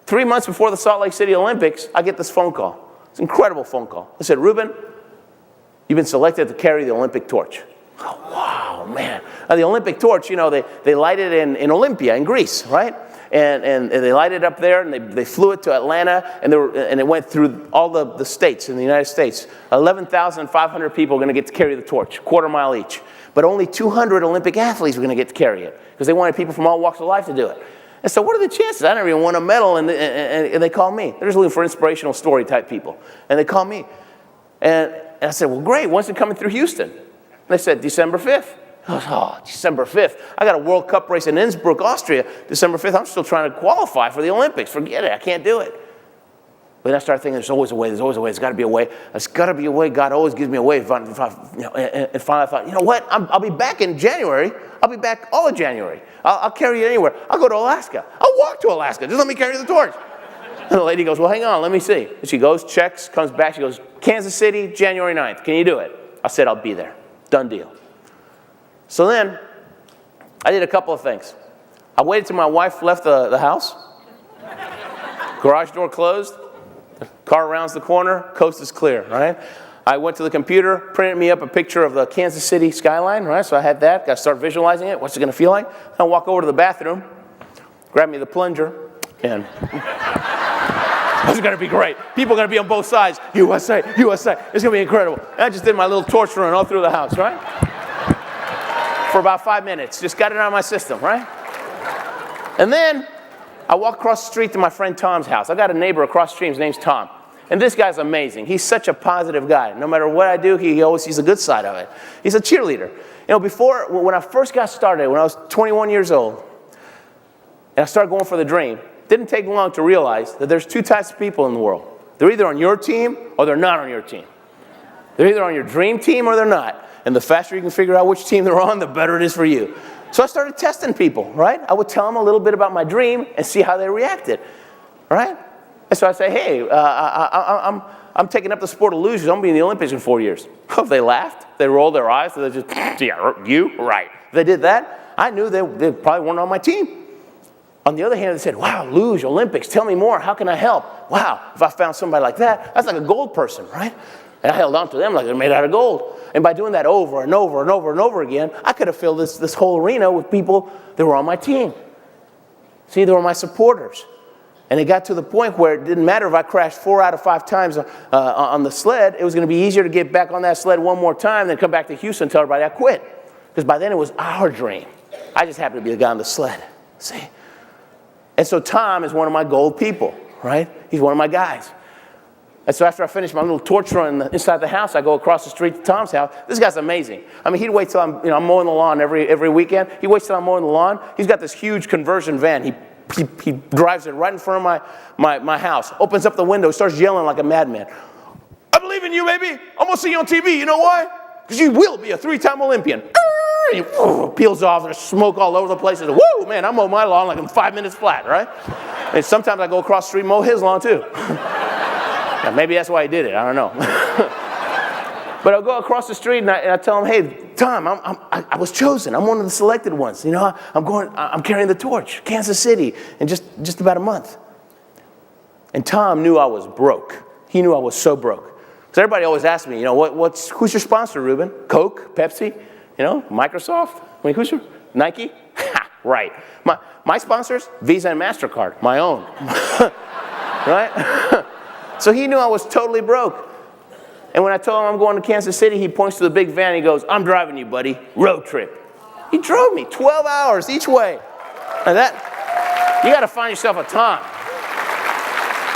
3 months before the Salt Lake City Olympics, I get this phone call. It's an incredible phone call. They said, Ruben, you've been selected to carry the Olympic torch. Oh, wow, man. Now, the Olympic torch, you know, they light it in Olympia in Greece, right? And they light it up there, and they flew it to Atlanta, and it went through all the states in the United States. 11,500 people are going to get to carry the torch, quarter mile each. But only 200 Olympic athletes were going to get to carry it because they wanted people from all walks of life to do it. And so what are the chances? I never even won a medal, and they call me. They're just looking for inspirational story type people. And they call me. And I said, well, great. When's it coming through Houston? And they said, December 5th. I was, oh, December 5th. I got a World Cup race in Innsbruck, Austria, December 5th. I'm still trying to qualify for the Olympics. Forget it. I can't do it. But then I started thinking, there's always a way. There's always a way. There's got to be a way. There's got to be a way. God always gives me a way. And finally I thought, you know what? I'll be back in January. I'll be back all of January. I'll carry it anywhere. I'll go to Alaska. I'll walk to Alaska. Just let me carry the torch. And the lady goes, well, hang on. Let me see. And she goes, checks, comes back. She goes, Kansas City, January 9th. Can you do it? I said, I'll be there. Done deal. So then I did a couple of things. I waited till my wife left the house. Garage door closed. The car rounds the corner. Coast is clear, right? I went to the computer, printed me up a picture of the Kansas City skyline, right? So I had that. Got to start visualizing it. What's it going to feel like? I walk over to the bathroom, grab me the plunger, and this is going to be great. People are going to be on both sides. USA, USA. It's going to be incredible. And I just did my little torch run all through the house, right? For about 5 minutes. Just got it out of my system, right? And then I walk across the street to my friend Tom's house. I got a neighbor across the street. His name's Tom. And this guy's amazing. He's such a positive guy. No matter what I do, he always sees the good side of it. He's a cheerleader. You know, when I first got started, when I was 21 years old, and I started going for the dream, it didn't take long to realize that there's two types of people in the world. They're either on your team or they're not on your team. They're either on your dream team or they're not. And the faster you can figure out which team they're on, the better it is for you. So I started testing people, right? I would tell them a little bit about my dream and see how they reacted, right? And so I'd say, hey, I'm taking up the sport of luge. I'm going to be in the Olympics in 4 years. If they laughed, they rolled their eyes, so they just, yeah, you? Right. If they did that, I knew they probably weren't on my team. On the other hand, they said, wow, luge, Olympics, tell me more. How can I help? Wow, if I found somebody like that, that's like a gold person, right? And I held on to them like they're made out of gold. And by doing that over and over and over and over again, I could have filled this whole arena with people that were on my team. See, they were my supporters. And it got to the point where it didn't matter if I crashed 4 out of 5 times on the sled. It was going to be easier to get back on that sled one more time than come back to Houston and tell everybody I quit. Because by then it was our dream. I just happened to be the guy on the sled. See? And so Tom is one of my gold people, right? He's one of my guys. And so after I finish my little torch run inside the house, I go across the street to Tom's house. This guy's amazing. I mean, he'd wait till I'm mowing the lawn every weekend. He waits till I'm mowing the lawn. He's got this huge conversion van. He drives it right in front of my house, opens up the window, starts yelling like a madman. I believe in you, baby. I'm going to see you on TV. You know why? Because you will be a 3-time Olympian. He peels off. There's smoke all over the place. And, whoa, man, I mow my lawn like in 5 minutes flat, right? And sometimes I go across the street and mow his lawn, too. Yeah, maybe that's why he did it. I don't know. But I'll go across the street and I tell him, hey, Tom, I was chosen. I'm one of the selected ones. You know, I'm carrying the torch, Kansas City, in just about a month. And Tom knew I was broke. He knew I was so broke. Because everybody always asks me, you know, who's your sponsor, Ruben? Coke, Pepsi, you know, Microsoft? I mean, who's your Nike? Right. My sponsors, Visa and MasterCard, my own. Right? So he knew I was totally broke. And when I told him I'm going to Kansas City, he points to the big van and he goes, I'm driving you, buddy. Road trip. He drove me 12 hours each way. Now that, you got to find yourself a Tom.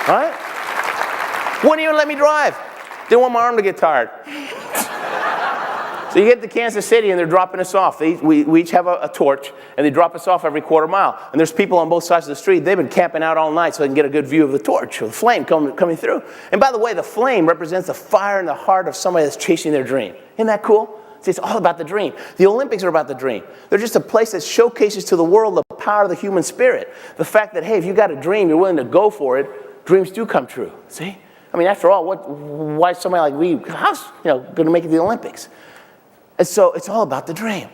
Right? Wouldn't even let me drive. Didn't want my arm to get tired. So you get to Kansas City and they're dropping us off. We each have a torch and they drop us off every quarter mile. And there's people on both sides of the street. They've been camping out all night so they can get a good view of the torch or the flame coming through. And by the way, the flame represents the fire in the heart of somebody that's chasing their dream. Isn't that cool? See, it's all about the dream. The Olympics are about the dream. They're just a place that showcases to the world the power of the human spirit. The fact that, hey, if you got a dream, you're willing to go for it, dreams do come true. See? I mean, after all, why is somebody like me, how's going to make it to the Olympics? And so it's all about the dream.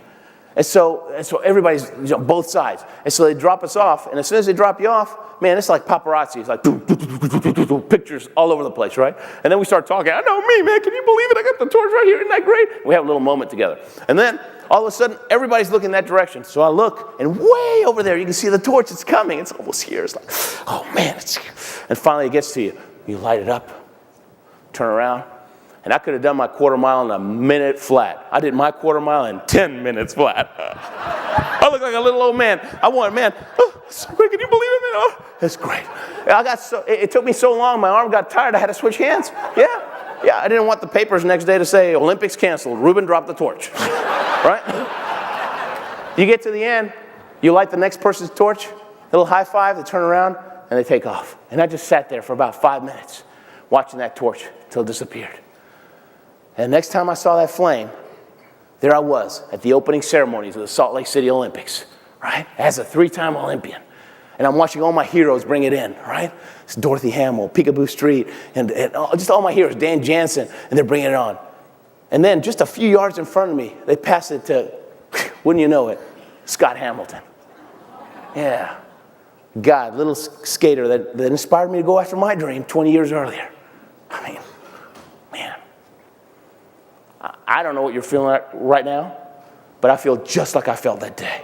And so everybody's, both sides. And so they drop us off, and as soon as they drop you off, man, it's like paparazzi. It's like pictures all over the place, right? And then we start talking. I know me, man. Can you believe it? I got the torch right here. Isn't that great? We have a little moment together. And then all of a sudden, everybody's looking that direction. So I look, and way over there, you can see the torch. It's coming. It's almost here. It's like, oh, man, it's here. And finally, it gets to you. You light it up, turn around. And I could have done my quarter mile in a minute flat. I did my quarter mile in 10 minutes flat. I look like a little old man. Oh, it's so great. Can you believe it? Oh, it's great. It took me so long, my arm got tired, I had to switch hands. Yeah, I didn't want the papers next day to say, Olympics canceled, Ruben dropped the torch. Right? You get to the end, you light the next person's torch, a little high five, they turn around, and they take off. And I just sat there for about 5 minutes, watching that torch till it disappeared. And the next time I saw that flame, there I was at the opening ceremonies of the Salt Lake City Olympics, right? As a 3-time Olympian. And I'm watching all my heroes bring it in, right? It's Dorothy Hamill, Peekaboo Street, and just all my heroes, Dan Jansen, and they're bringing it on. And then just a few yards in front of me, they pass it to, wouldn't you know it, Scott Hamilton. Yeah. God, little skater that inspired me to go after my dream 20 years earlier. I mean, man. I don't know what you're feeling right now, but I feel just like I felt that day.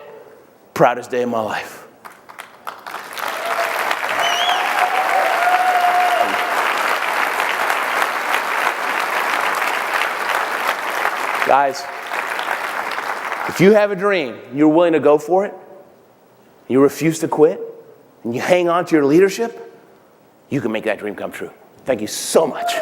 Proudest day of my life. Guys, if you have a dream, you're willing to go for it, you refuse to quit, and you hang on to your leadership, you can make that dream come true. Thank you so much.